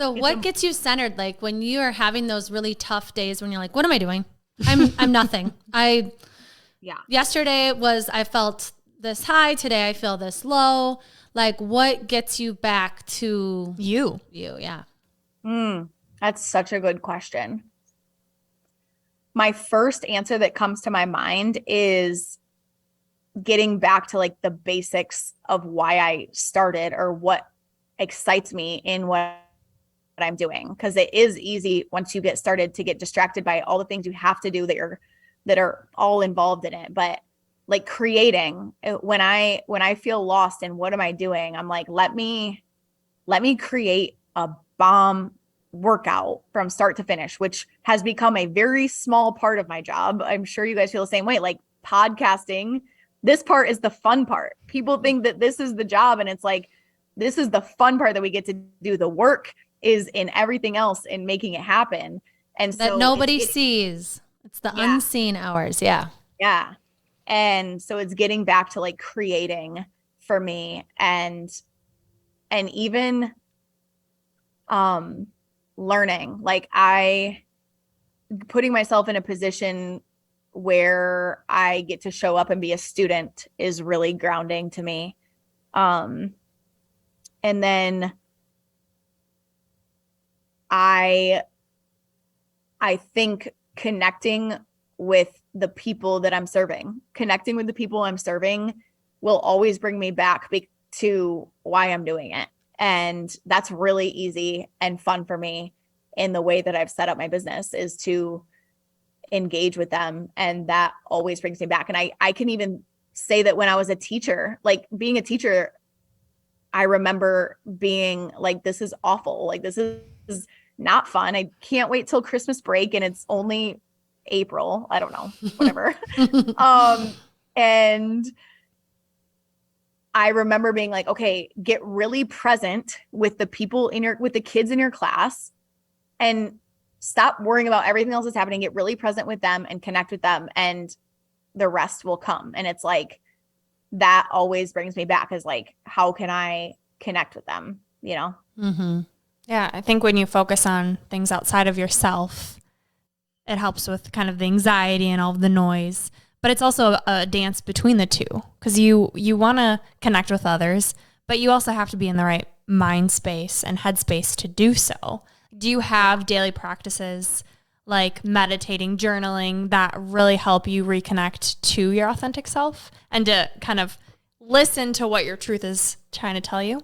So what gets you centered? Like when you are having those really tough days when you're like, what am I doing? I'm nothing. Yesterday I felt this high. Today I feel this low. Like what gets you back to you? Yeah. That's such a good question. My first answer that comes to my mind is getting back to like the basics of why I started or what excites me in what I'm doing. Because it is easy once you get started to get distracted by all the things you have to do that are all involved in it. But like creating, when I feel lost in what am I doing, I'm like, let me create a bomb workout from start to finish, which has become a very small part of my job. I'm sure you guys feel the same way. Like podcasting, this part is the fun part. People think that this is the job, and it's like, this is the fun part that we get to do. The work is in everything else and making it happen. And that so nobody sees. It's the unseen hours. Yeah. Yeah. And so it's getting back to like creating for me and even learning. Like putting myself in a position where I get to show up and be a student is really grounding to me. And then I think connecting with the people that I'm serving will always bring me back to why I'm doing it. And that's really easy and fun for me in the way that I've set up my business, is to engage with them. And that always brings me back. And I can even say that when I was a teacher, like being a teacher, I remember being like, this is awful. Like, this is not fun. I can't wait till Christmas break and it's only April. I don't know, whatever. And I remember being like, okay, get really present with the people with the kids in your class and stop worrying about everything else that's happening. Get really present with them and connect with them, and the rest will come. And it's like, that always brings me back, is like, how can I connect with them? You know? Mm-hmm. Yeah. I think when you focus on things outside of yourself, it helps with kind of the anxiety and all of the noise, but it's also a dance between the two, because you want to connect with others, but you also have to be in the right mind space and headspace to do so. Do you have daily practices like meditating, journaling that really help you reconnect to your authentic self and to kind of listen to what your truth is trying to tell you?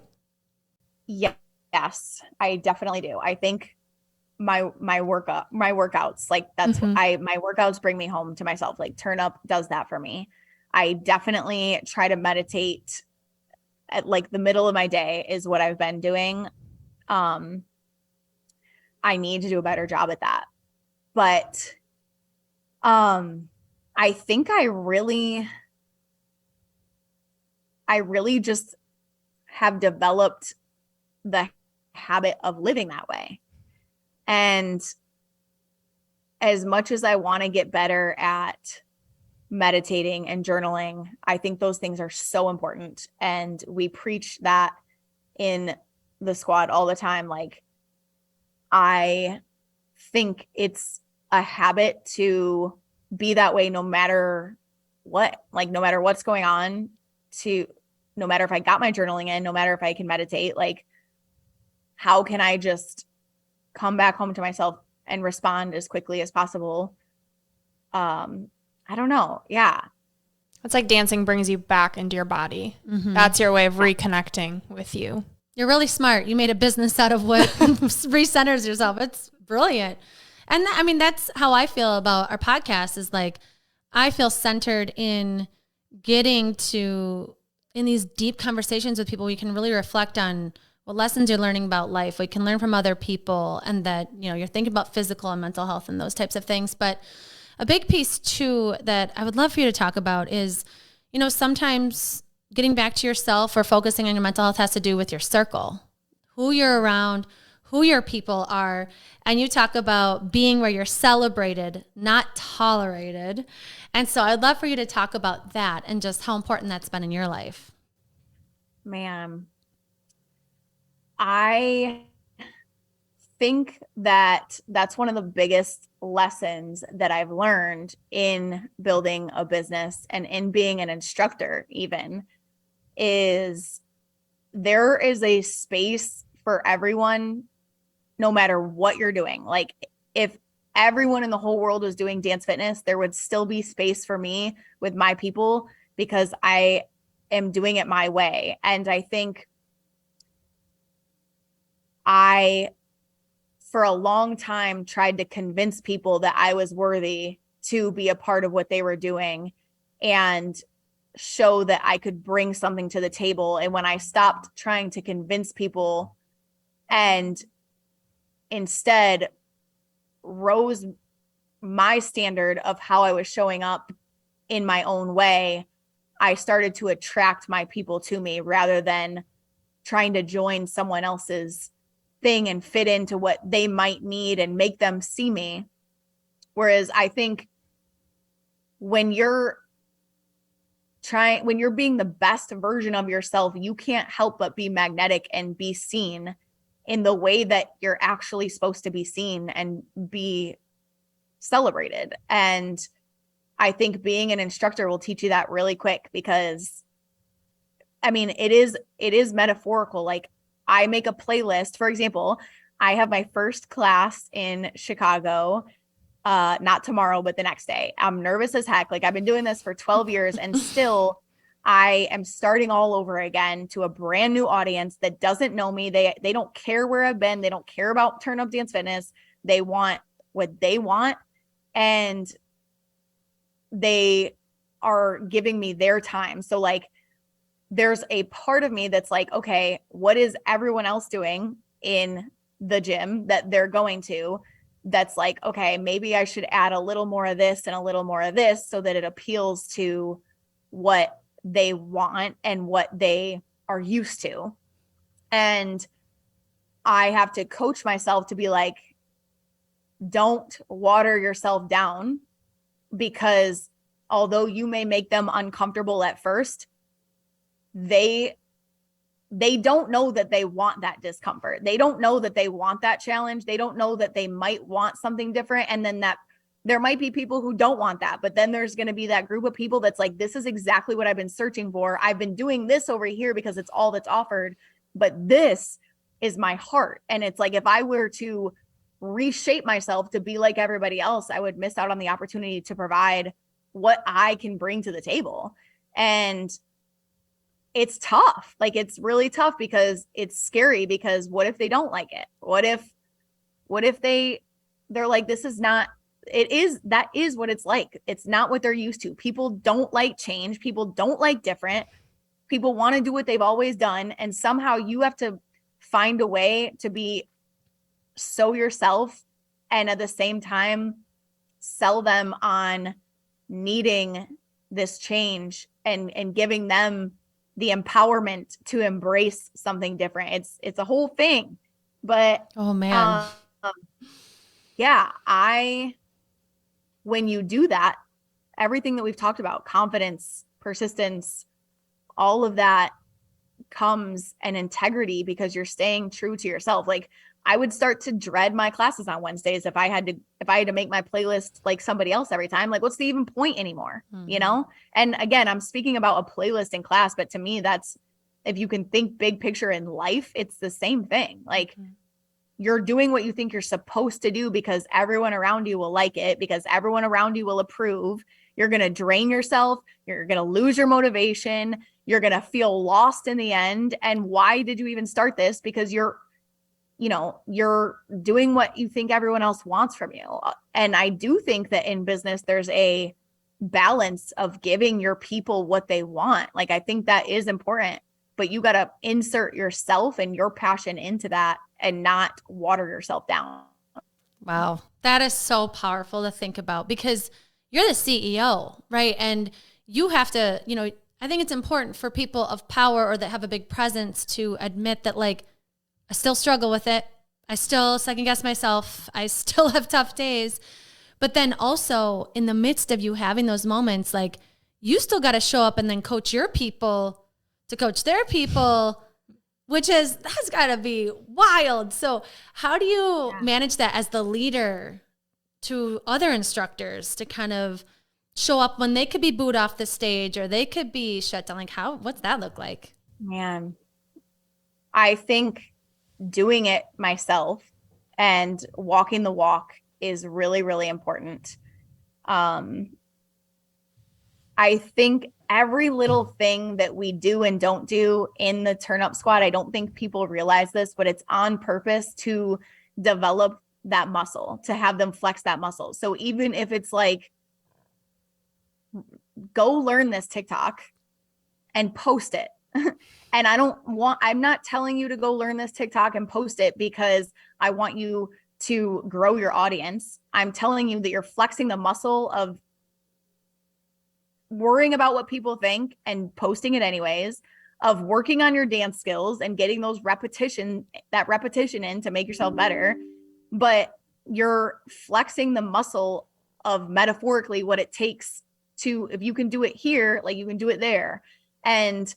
Yes, I definitely do. I think my workouts, like that's my workouts bring me home to myself. Like Turn Up does that for me. I definitely try to meditate at like the middle of my day is what I've been doing. I need to do a better job at that. But I think I really just have developed the habit of living that way. And as much as I want to get better at meditating and journaling, I think those things are so important. And we preach that in the squad all the time. Like, I think it's a habit to be that way no matter what, like no matter what's going on, no matter if I got my journaling in, no matter if I can meditate, like how can I just come back home to myself and respond as quickly as possible? I don't know. Yeah. It's like dancing brings you back into your body. Mm-hmm. That's your way of reconnecting with you. You're really smart. You made a business out of what recenters yourself. It's brilliant. And I mean, that's how I feel about our podcast, is like, I feel centered in getting to, in these deep conversations with people, we can really reflect on what lessons you're learning about life. We can learn from other people, and that, you know, you're thinking about physical and mental health and those types of things. But a big piece too that I would love for you to talk about is, you know, sometimes getting back to yourself or focusing on your mental health has to do with your circle, who you're around, who your people are. And you talk about being where you're celebrated, not tolerated. And so I'd love for you to talk about that and just how important that's been in your life. Man, I think that that's one of the biggest lessons that I've learned in building a business and in being an instructor even, is there is a space for everyone no matter what you're doing. Like if everyone in the whole world was doing dance fitness, there would still be space for me with my people because I am doing it my way. And I think I, for a long time, tried to convince people that I was worthy to be a part of what they were doing and show that I could bring something to the table. And when I stopped trying to convince people and instead rose my standard of how I was showing up in my own way, I started to attract my people to me rather than trying to join someone else's thing and fit into what they might need and make them see me. Whereas I think when you're being the best version of yourself, you can't help but be magnetic and be seen in the way that you're actually supposed to be seen and be celebrated. And I think being an instructor will teach you that really quick because I mean, it is metaphorical. Like I make a playlist. For example, I have my first class in Chicago, not tomorrow, but the next day. I'm nervous as heck. Like I've been doing this for 12 years and still I am starting all over again to a brand new audience that doesn't know me. They don't care where I've been. They don't care about Turn Up Dance Fitness. They want what they want. And they are giving me their time. So like, there's a part of me that's like, okay, what is everyone else doing in the gym that they're going to? That's like, okay, maybe I should add a little more of this and a little more of this so that it appeals to what they want and what they are used to. And I have to coach myself to be like, don't water yourself down, because although you may make them uncomfortable at first, they don't know that they want that discomfort. They don't know that they want that challenge. They don't know that they might want something different. And then that there might be people who don't want that, but then there's going to be that group of people that's like, this is exactly what I've been searching for. I've been doing this over here because it's all that's offered, but this is my heart. And it's like, if I were to reshape myself to be like everybody else, I would miss out on the opportunity to provide what I can bring to the table. And it's tough. Like it's really tough because it's scary, because what if they don't like it? What if they're like, this is not, that is what it's like. It's not what they're used to. People don't like change. People don't like different. People want to do what they've always done. And somehow you have to find a way to be so yourself and at the same time sell them on needing this change and giving them the empowerment to embrace something different. It's a whole thing. But oh man. Yeah, when you do that, everything that we've talked about, confidence, persistence, all of that comes, and integrity, because you're staying true to yourself. Like I would start to dread my classes on Wednesdays if I had to make my playlist like somebody else every time. Like what's the even point anymore? Mm-hmm. You know? And again, I'm speaking about a playlist in class, but to me, that's, if you can think big picture in life, it's the same thing. Like mm-hmm. You're doing what you think you're supposed to do because everyone around you will like it, because everyone around you will approve. You're going to drain yourself. You're going to lose your motivation. You're going to feel lost in the end. And why did you even start this? Because you're doing what you think everyone else wants from you. And I do think that in business, there's a balance of giving your people what they want. Like, I think that is important, but you got to insert yourself and your passion into that and not water yourself down. Wow. That is so powerful to think about, because you're the CEO, right? And you have to, I think it's important for people of power or that have a big presence to admit that, like, I still struggle with it. I still second guess myself. I still have tough days. But then also in the midst of you having those moments, like, you still got to show up and then coach your people to coach their people that's got to be wild. So how do you manage that as the leader to other instructors to kind of show up when they could be booed off the stage or they could be shut down? Like what's that look like? Man, I think doing it myself and walking the walk is really, really important. I think every little thing that we do and don't do in the turn up squad, I don't think people realize this, but it's on purpose to develop that muscle, to have them flex that muscle. So even if it's like, go learn this TikTok and post it. And I'm not telling you to go learn this TikTok and post it because I want you to grow your audience. I'm telling you that you're flexing the muscle of worrying about what people think and posting it anyways, of working on your dance skills and getting that repetition in to make yourself better. But you're flexing the muscle of metaphorically what it takes to, if you can do it here, like you can do it there. And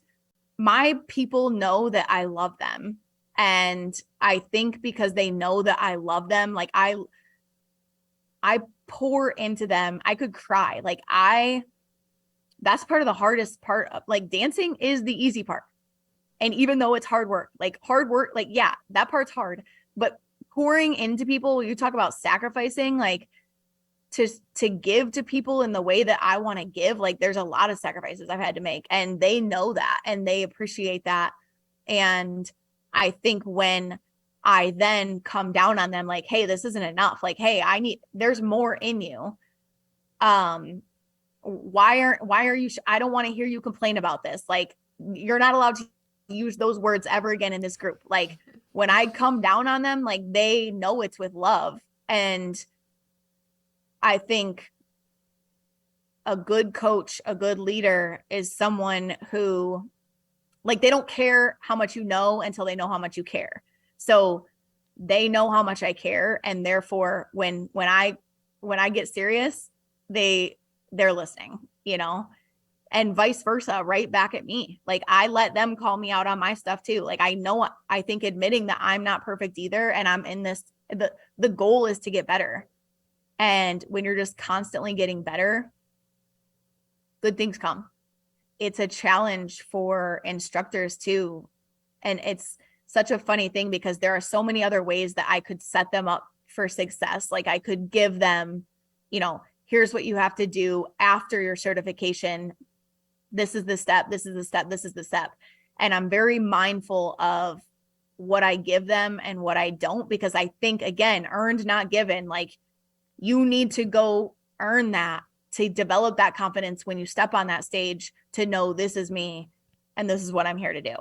my people know that I love them. And I think because they know that I love them, like I pour into them. I could cry. Like that's part of the hardest part of, like, dancing is the easy part. And even though it's hard work, like yeah, that part's hard, but pouring into people, you talk about sacrificing, like to give to people in the way that I want to give, like there's a lot of sacrifices I've had to make, and they know that and they appreciate that. And I think when I then come down on them, like, hey, this isn't enough. Like, hey, there's more in you. Why are you, I don't want to hear you complain about this. Like, you're not allowed to use those words ever again in this group. Like, when I come down on them, like, they know it's with love. And I think a good coach, a good leader is someone who, like, they don't care how much you know until they know how much you care. So they know how much I care. And therefore, when I get serious, they're listening, you know, and vice versa, right back at me. Like, I let them call me out on my stuff too. Like, I think admitting that I'm not perfect either. And I'm in this, the goal is to get better. And when you're just constantly getting better, good things come. It's a challenge for instructors too. And it's such a funny thing because there are so many other ways that I could set them up for success. Like, I could give them, you know, here's what you have to do after your certification. This is the step. This is the step. This is the step. And I'm very mindful of what I give them and what I don't, because I think, again, earned, not given. Like, you need to go earn that to develop that confidence when you step on that stage, to know this is me and this is what I'm here to do.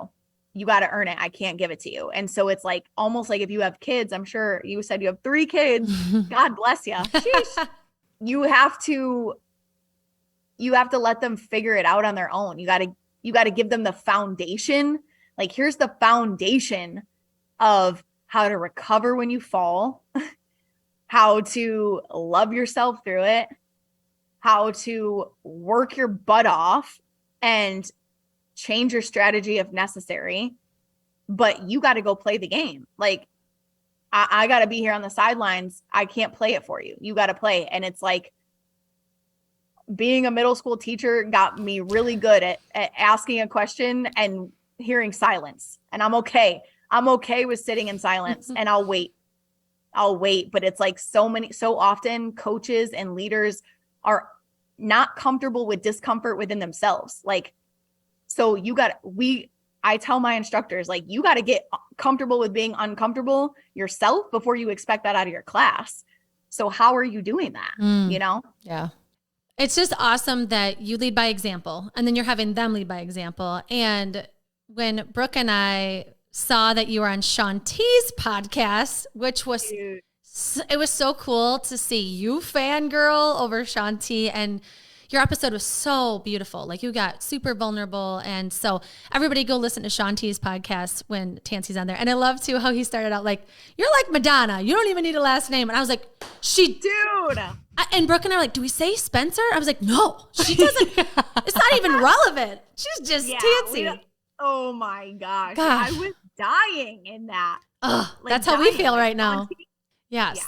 You got to earn it. I can't give it to you. And so it's like, almost like if you have kids, I'm sure you said you have 3 kids. God bless you. Sheesh. You have to let them figure it out on their own. You got to give them the foundation. Like, here's the foundation of how to recover when you fall, how to love yourself through it, how to work your butt off and change your strategy if necessary. But you got to go play the game. Like, I got to be here on the sidelines. I can't play it for you. You got to play. And it's like, being a middle school teacher got me really good at asking a question and hearing silence. And I'm okay. I'm okay with sitting in silence and I'll wait. But it's like, so often coaches and leaders are not comfortable with discomfort within themselves. Like, so I tell my instructors, like, you got to get comfortable with being uncomfortable yourself before you expect that out of your class. So how are you doing that? You know? Yeah. It's just awesome that you lead by example, and then you're having them lead by example. And when Brooke and I saw that you were on Shanti's podcast, which was, it was so cool to see you fangirl over Shanti, and your episode was so beautiful. Like, you got super vulnerable. And so everybody go listen to Shanti's podcast when Tanci's on there. And I love too how he started out like, you're like Madonna. You don't even need a last name. And I was like, dude. And Brooke and I were like, do we say Spencer? I was like, no, she doesn't. It's not even relevant. She's just Tanci. Oh my gosh. Gosh. I was dying in that. Oh, Like, that's how we dying. feel Like, right now. Tanci- Yeah. Yeah.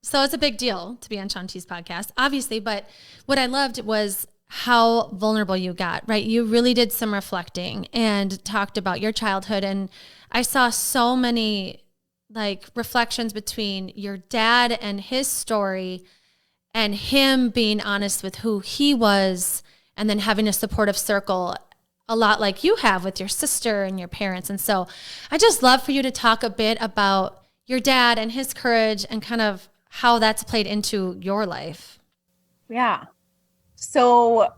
So it's a big deal to be on Shanti's podcast, obviously. But what I loved was how vulnerable you got, right? You really did some reflecting and talked about your childhood. And I saw so many like reflections between your dad and his story and him being honest with who he was, and then having a supportive circle, a lot like you have with your sister and your parents. And so I just love for you to talk a bit about your dad and his courage and kind of how that's played into your life. Yeah. So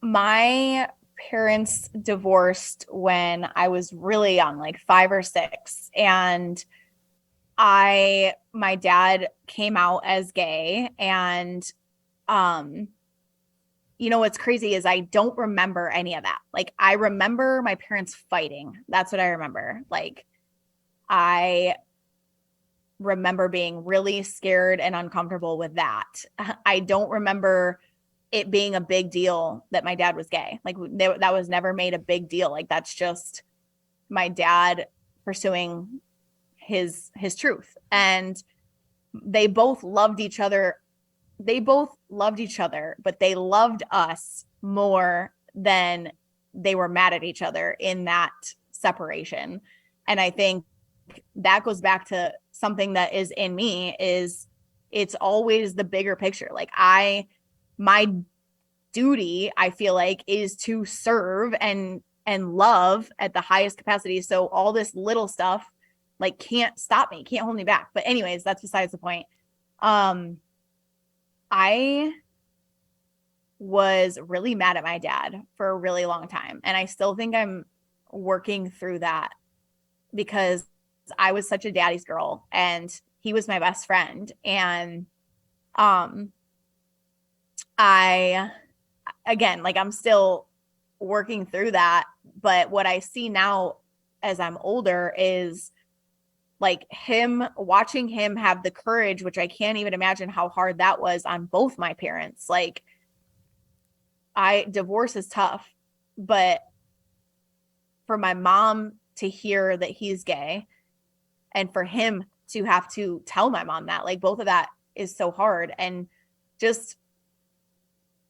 my parents divorced when I was really young, like 5 or 6. And my dad came out as gay. And, what's crazy is I don't remember any of that. Like, I remember my parents fighting. That's what I remember. Like, I remember being really scared and uncomfortable with that. I don't remember it being a big deal that my dad was gay. Like, that was never made a big deal. Like, that's just my dad pursuing his truth. And they both loved each other. But they loved us more than they were mad at each other in that separation. And I think that goes back to something that is in me, is it's always the bigger picture. Like, my duty, I feel like, is to serve and love at the highest capacity. So all this little stuff like can't stop me, can't hold me back. But anyways, that's besides the point. I was really mad at my dad for a really long time. And I still think I'm working through that, because I was such a daddy's girl and he was my best friend. And I'm still working through that. But what I see now as I'm older is like watching him have the courage, which I can't even imagine how hard that was on both my parents. Like, divorce is tough, but for my mom to hear that he's gay and for him to have to tell my mom that, like, both of that is so hard. And just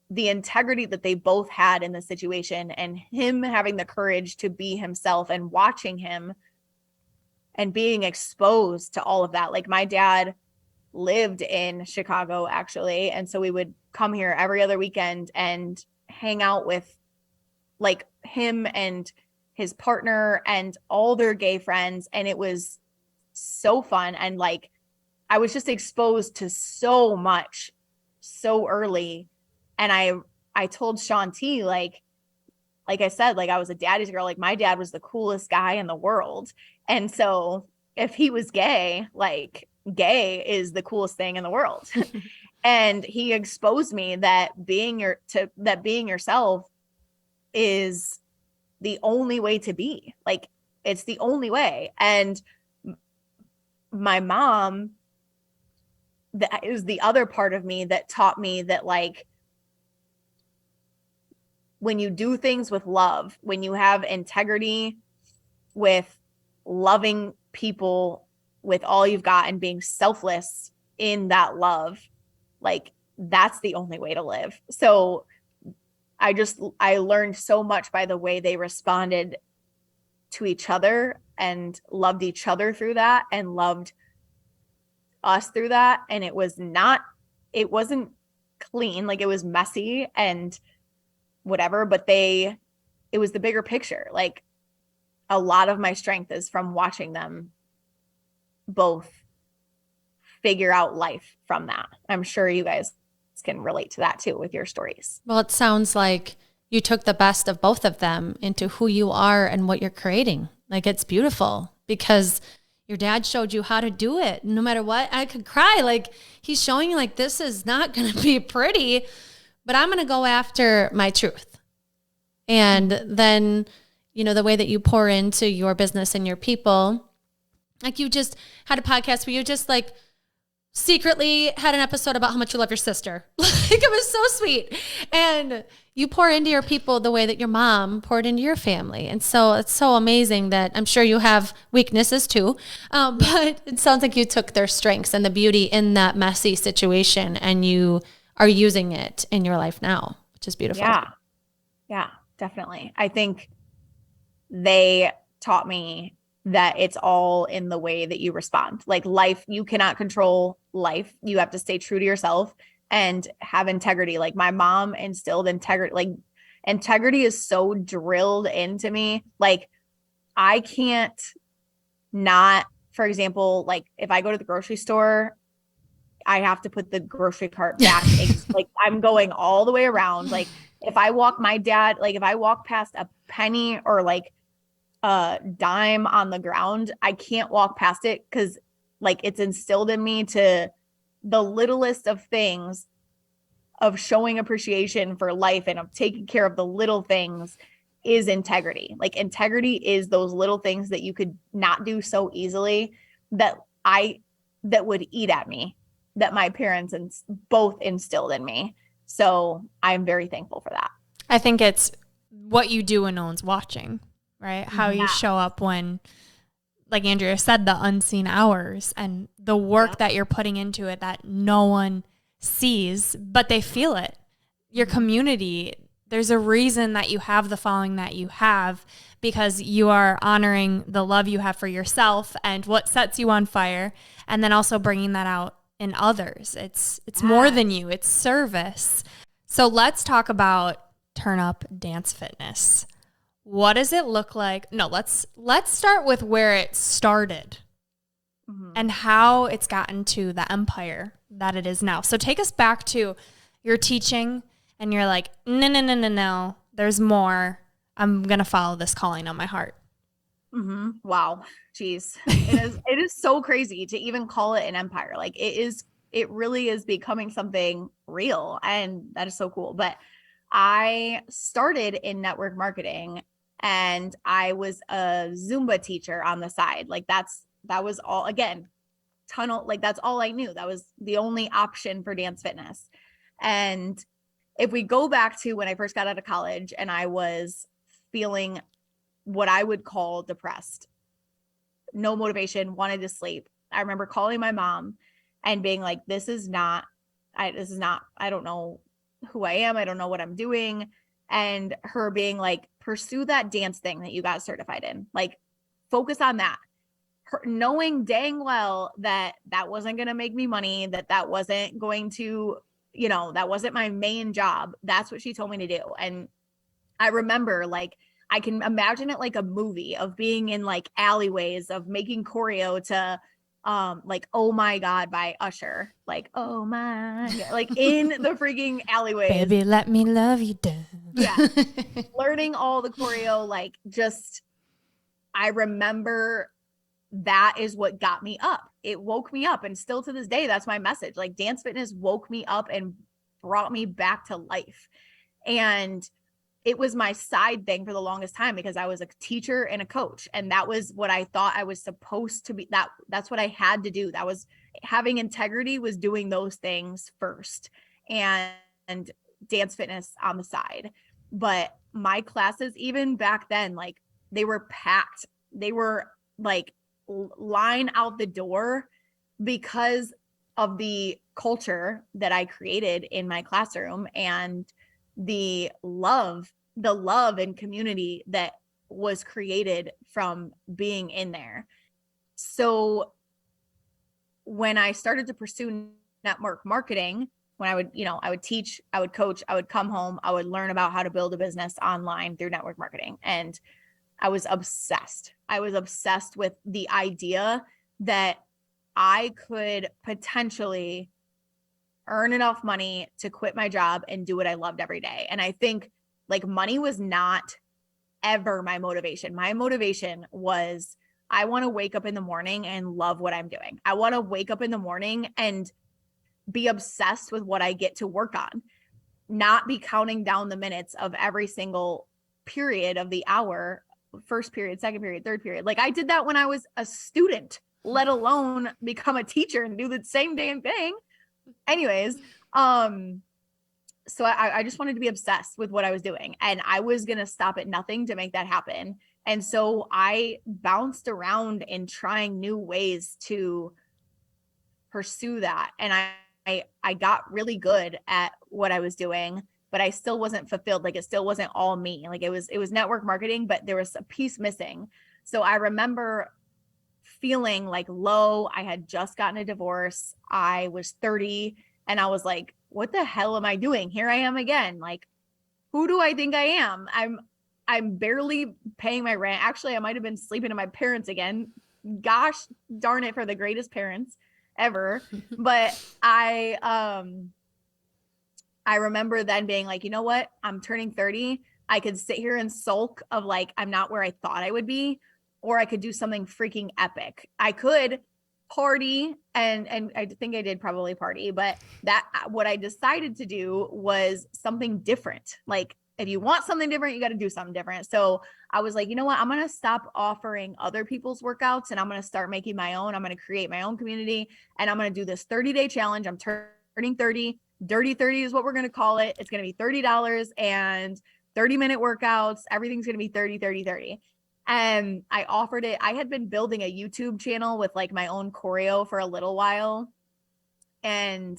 the integrity that they both had in the situation, and him having the courage to be himself, and watching him and being exposed to all of that. Like, my dad lived in Chicago, actually. And so we would come here every other weekend and hang out with like him and his partner and all their gay friends. And it was so fun. And like, I was just exposed to so much so early. And I told Shanti, like I said, like, I was a daddy's girl. Like, my dad was the coolest guy in the world. And so if he was gay, like, gay is the coolest thing in the world. And he exposed me that being yourself is the only way to be. Like, it's the only way. And my mom, that is the other part of me that taught me that, like, when you do things with love, when you have integrity with loving people with all you've got and being selfless in that love, like, that's the only way to live. So I learned so much by the way they responded to each other and loved each other through that and loved us through that. And it wasn't clean. Like, it was messy and whatever, but it was the bigger picture. Like, a lot of my strength is from watching them both figure out life from that. I'm sure you guys can relate to that too with your stories. Well, it sounds like you took the best of both of them into who you are and what you're creating. Like, it's beautiful because your dad showed you how to do it. No matter what, I could cry. Like, he's showing you, like, this is not going to be pretty, but I'm going to go after my truth. And then, the way that you pour into your business and your people, like, you just had a podcast where you just like secretly had an episode about how much you love your sister. Like, it was so sweet. And you pour into your people the way that your mom poured into your family. And so it's so amazing that I'm sure you have weaknesses too. But it sounds like you took their strengths and the beauty in that messy situation and you are using it in your life now, which is beautiful. Yeah. Yeah, definitely. I think they taught me that it's all in the way that you respond. Like life, you cannot control life. You have to stay true to yourself and have integrity. Like my mom instilled integrity. Like integrity is so drilled into me. Like I can't not, for example, like if I go to the grocery store, I have to put the grocery cart back. Like I'm going all the way around. Like if I walk if I walk past a penny or like a dime on the ground, I can't walk past it because like it's instilled in me to the littlest of things of showing appreciation for life and of taking care of the little things is integrity. Like integrity is those little things that you could not do so easily that would eat at me, that my parents both instilled in me. So I'm very thankful for that. I think it's what you do when no one's watching, right? How you show up when, like Andrea said, the unseen hours and the work that you're putting into it that no one sees, but they feel it. Your community, there's a reason that you have the following that you have, because you are honoring the love you have for yourself and what sets you on fire, and then also bringing that out in others. It's more than you, it's service. So let's talk about Turn Up Dance Fitness. What does it look like? No, let's start with where it started and how it's gotten to the empire that it is now. So take us back to your teaching and you're like, no, there's more. I'm going to follow this calling on my heart. Wow. Jeez. It is so crazy to even call it an empire. Like it really is becoming something real. And that is so cool. But I started in network marketing and I was a Zumba teacher on the side. Like that was all, again, that's all I knew. That was the only option for dance fitness. And if we go back to when I first got out of college and I was feeling what I would call depressed, no motivation, wanted to sleep, I remember calling my mom and being like, I don't know who I am. I don't know what I'm doing. And her being like, pursue that dance thing that you got certified in, like focus on that. Her knowing dang well that wasn't going to make me money, that wasn't going to, that wasn't my main job. That's what she told me to do. And I remember like, I can imagine it like a movie of being in like alleyways of making choreo to like Oh My God by Usher, like oh my God, like in the freaking alleyways. Baby, let me love you down. Yeah. Learning all the choreo, like just I remember that is what got me up. It woke me up, and still to this day that's my message. Like dance fitness woke me up and brought me back to life. And it was my side thing for the longest time because I was a teacher and a coach. And that was what I thought I was supposed to be. That's what I had to do. That was having integrity, was doing those things first, and dance fitness on the side. But my classes, even back then, like they were packed. They were like line out the door because of the culture that I created in my classroom and the love and community that was created from being in there. So when I started to pursue network marketing, when I would teach, I would coach, I would come home, I would learn about how to build a business online through network marketing. And I was obsessed. I was obsessed with the idea that I could potentially earn enough money to quit my job and do what I loved every day. And I think like money was not ever my motivation. My motivation was I want to wake up in the morning and love what I'm doing. I want to wake up in the morning and be obsessed with what I get to work on, not be counting down the minutes of every single period of the hour, first period, second period, third period. Like I did that when I was a student. let alone become a teacher and do the same damn thing. Anyways, so I just wanted to be obsessed with what I was doing, and I was going to stop at nothing to make that happen. And so I bounced around in trying new ways to pursue that. And I got really good at what I was doing, but I still wasn't fulfilled. Like, it still wasn't all me. Like, it was network marketing, but there was a piece missing. So I remember feeling like low. I had just gotten a divorce. I was 30 and I was like, what the hell am I doing? Here I am again. Like, who do I think I am? I'm barely paying my rent. Actually, I might have been sleeping at my parents again. Gosh darn it, for the greatest parents ever. But I remember then being like, you know what? I'm turning 30. I could sit here and sulk of like, I'm not where I thought I would be, or I could do something freaking epic. I could party, and I think I did probably party, but that what I decided to do was something different. Like, if you want something different, you got to do something different. So I was like, you know what? I'm going to stop offering other people's workouts, and I'm going to start making my own. I'm going to create my own community, and I'm going to do this 30-day challenge. I'm turning 30. Dirty 30 is what we're going to call it. It's going to be $30 and 30-minute workouts. Everything's going to be 30, 30, 30. And I offered it. I had been building a YouTube channel with like my own choreo for a little while, and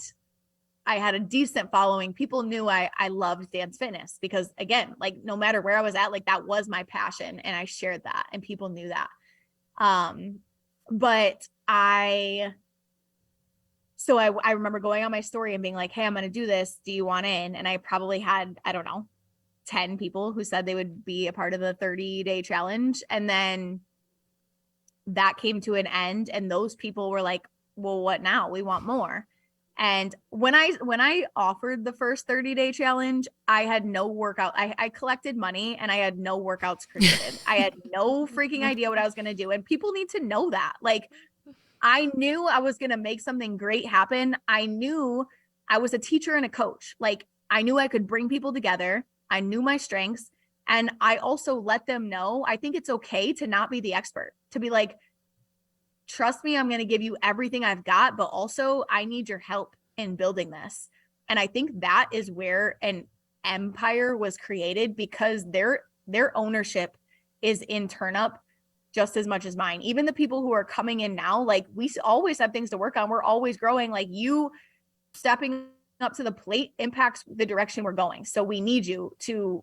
I had a decent following. People knew I loved dance fitness because, again, like, no matter where I was at, like, that was my passion, and I shared that, and people knew that. But I remember going on my story and being like, hey, I'm going to do this. Do you want in? And I probably had, I don't know, 10 people who said they would be a part of the 30-day challenge. And then that came to an end, and those people were like, well, what now? We want more. And when I offered the first 30-day challenge, I had no workout. I collected money, and I had no workouts created. I had no freaking idea what I was going to do. And people need to know that. Like, I knew I was going to make something great happen. I knew I was a teacher and a coach. Like, I knew I could bring people together. I knew my strengths. And I also let them know, I think it's okay to not be the expert, to be like, trust me, I'm going to give you everything I've got, but also I need your help in building this. And I think that is where an empire was created, because their ownership is in TurnUp just as much as mine. Even the people who are coming in now, like, we always have things to work on. We're always growing. Like, you stepping up to the plate impacts the direction we're going. So we need you to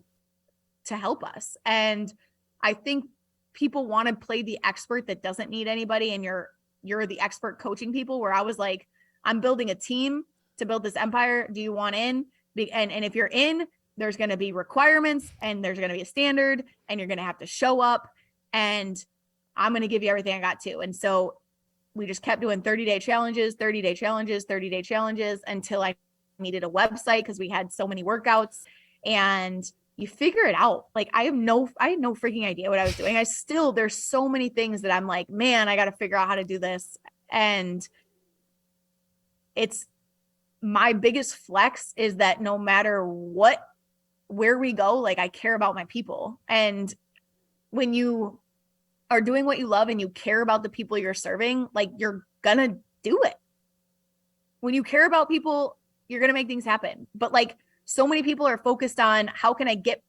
help us. And I think people want to play the expert that doesn't need anybody, and you're the expert coaching people, where I was like, I'm building a team to build this empire. Do you want in? And if you're in, there's going to be requirements, and there's going to be a standard, and you're going to have to show up, and I'm going to give you everything I got to. And so we just kept doing 30-day challenges, 30-day challenges, 30-day challenges, until I needed a website, because we had so many workouts. And you figure it out. Like, I had no freaking idea what I was doing. There's so many things that I'm like, man, I got to figure out how to do this. And it's my biggest flex is that no matter where we go, like, I care about my people. And when you are doing what you love and you care about the people you're serving, like, you're gonna do it. When you care about people, you're gonna make things happen. But like, so many people are focused on how can I get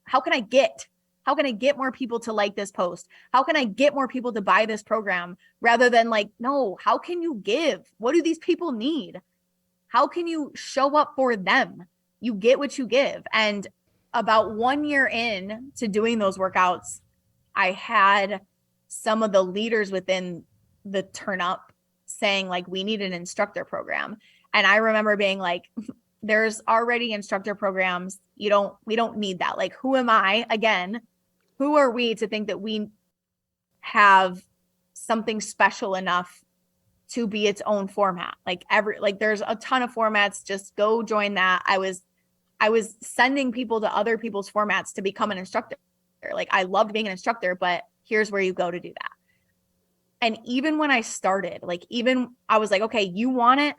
more people to like this post? How can I get more people to buy this program? Rather than like, no, how can you give? What do these people need? How can you show up for them? You get what you give. And about 1 year in to doing those workouts, I had some of the leaders within the TurnUp saying, like, we need an instructor program. And I remember being like, there's already instructor programs. We don't need that. Like, who am I? Again, who are we to think that we have something special enough to be its own format? Like, there's a ton of formats. Just go join that. I was sending people to other people's formats to become an instructor. Like, I loved being an instructor, but here's where you go to do that. And even when I started, like, even I was like, okay, you want it?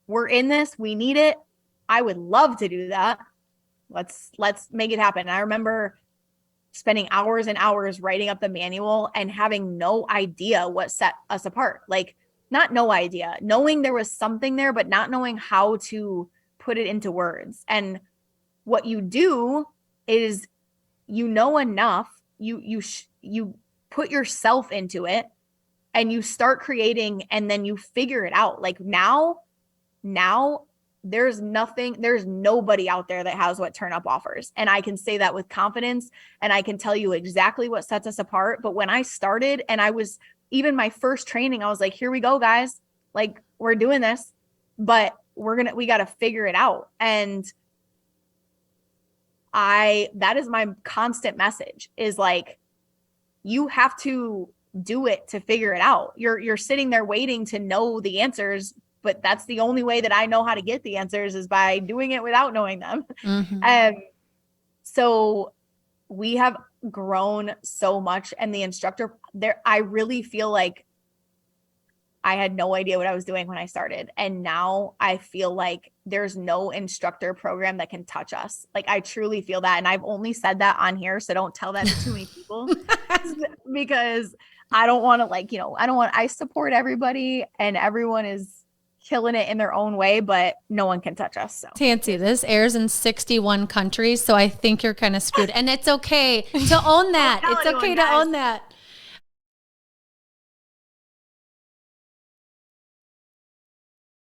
We're in this. We need it. I would love to do that. Let's make it happen. And I remember spending hours and hours writing up the manual and having no idea what set us apart. Like, not no idea, knowing there was something there, but not knowing how to put it into words. And what you do is you know enough, you put yourself into it and you start creating, and then you figure it out. Like now there's nobody out there that has what Turn Up offers. And I can say that with confidence, and I can tell you exactly what sets us apart. But when I started, and I was, even my first training, I was like, here we go, guys. Like, we're doing this, but we got to figure it out. And that is my constant message, is like, you have to do it to figure it out. You're sitting there waiting to know the answers, but that's the only way that I know how to get the answers, is by doing it without knowing them. Mm-hmm. So we have grown so much, and the instructor there, I really feel like I had no idea what I was doing when I started. And now I feel like there's no instructor program that can touch us. Like, I truly feel that. And I've only said that on here, so don't tell that to too many people because I don't want to, I support everybody, and everyone is killing it in their own way, but no one can touch us. So Tanci, this airs in 61 countries, so I think you're kind of screwed. And it's okay to own that. It's okay to own that.